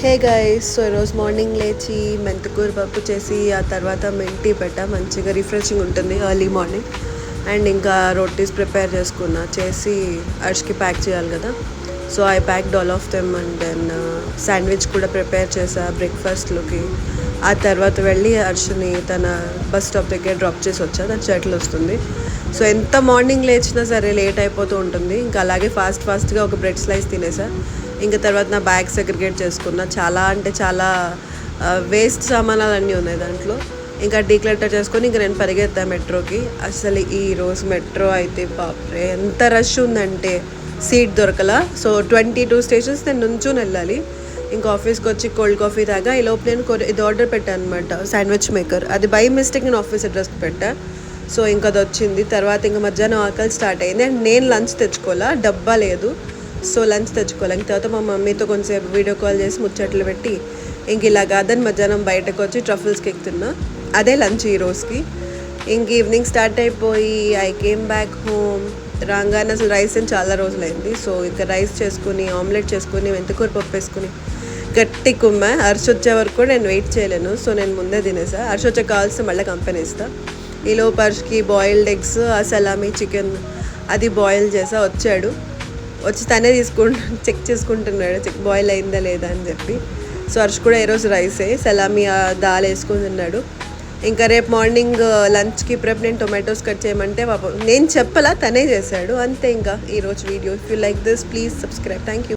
Hey guys, so ఈరోజు morning లేచి మెంతికూర పప్పు చేసి ఆ తర్వాత మెంతి పెట్టా మంచిగా రిఫ్రెషింగ్ ఉంటుంది ఎర్లీ మార్నింగ్. అండ్ ఇంకా రోటీస్ ప్రిపేర్ చేసి అర్ష్కి ప్యాక్ చేయాలి కదా. So I packed all of them and then sandwich కూడా ప్రిపేర్ చేసా బ్రేక్ఫాస్ట్లోకి. ఆ తర్వాత వెళ్ళి అర్ష్ని తన బస్ స్టాప్ దగ్గర డ్రాప్ చేసి వచ్చా, తన షటిల్ వస్తుంది. సో ఎంత మార్నింగ్ లేచినా సరే లేట్ అయిపోతూ ఉంటుంది. ఇంకా అలాగే ఫాస్ట్గా ఒక బ్రెడ్ స్లైస్ తినేసా. ఇంకా తర్వాత నా బ్యాగ్ సెగ్రిగేట్ చేసుకున్నా. చాలా వేస్ట్ సామానాలు అన్నీ ఉన్నాయి దాంట్లో. ఇంకా డీక్లటర్ చేసుకొని ఇంకా నేను పరిగెత్తా మెట్రోకి. అసలు ఈరోజు మెట్రో అయితే బాప్రే ఎంత రష్ ఉందంటే సీట్ దొరకలా. సో 22 స్టేషన్స్ నేను నుంచుని వెళ్ళాలి. ఇంకా ఆఫీస్కి వచ్చి కోల్డ్ కాఫీ తాగా. ఈ లోపు నేను ఇది ఆర్డర్ పెట్టాను అనమాట, శాండ్విచ్ మేకర్. అది బై మిస్టేక్ నేను ఆఫీస్ అడ్రస్కి పెట్టా. సో ఇంకా అది వచ్చింది. తర్వాత ఇంకా మధ్యాహ్నం ఆకలి స్టార్ట్ అయింది. అండ్ నేను లంచ్ తెచ్చుకోవాలా, డబ్బా లేదు. సో లంచ్ తెచ్చుకోవాలి. ఇంక తర్వాత మా మమ్మీతో కొంచెంసేపు వీడియో కాల్ చేసి ముచ్చట్లు పెట్టి ఇంక ఇలా కాదని మధ్యాహ్నం బయటకు వచ్చి ట్రఫుల్స్కి ఎక్కుతున్నా. అదే లంచ్ ఈ రోజుకి. ఇంక ఈవినింగ్ స్టార్ట్ అయిపోయి ఐ కేమ్ బ్యాక్ హోమ్. రాగానే అసలు రైస్ అని చాలా రోజులైంది. సో ఇంకా రైస్ చేసుకుని ఆమ్లెట్ చేసుకుని మెంతికూర పప్పు వేసుకుని గట్టి కుమ్మా. అర్ష్ వచ్చే వరకు కూడా నేను వెయిట్ చేయలేను. సో నేను ముందే తినేసా. అర్ష్ వచ్చే కావాల్సి మళ్ళీ కంపెనీ ఇస్తా. ఈలోపు అర్ష్కి బాయిల్డ్ ఎగ్స్, సలామీ చికెన్ అది బాయిల్ చేసా. వచ్చి తనే చెక్ చేసుకుంటున్నాడు బాయిల్ అయిందా లేదా అని చెప్పి. సో అర్ష్ కూడా ఈరోజు రైసే సలామీ దాల్ వేసుకొని తిన్నాడు. ఇంకా రేపు మార్నింగ్ లంచ్కి నేను టొమాటోస్ కట్ చేయమంటే పాపం నేను చెప్పలా, తనే చేశాడు. అంతే ఇంకా ఈరోజు video. If you like this please subscribe. Thank you.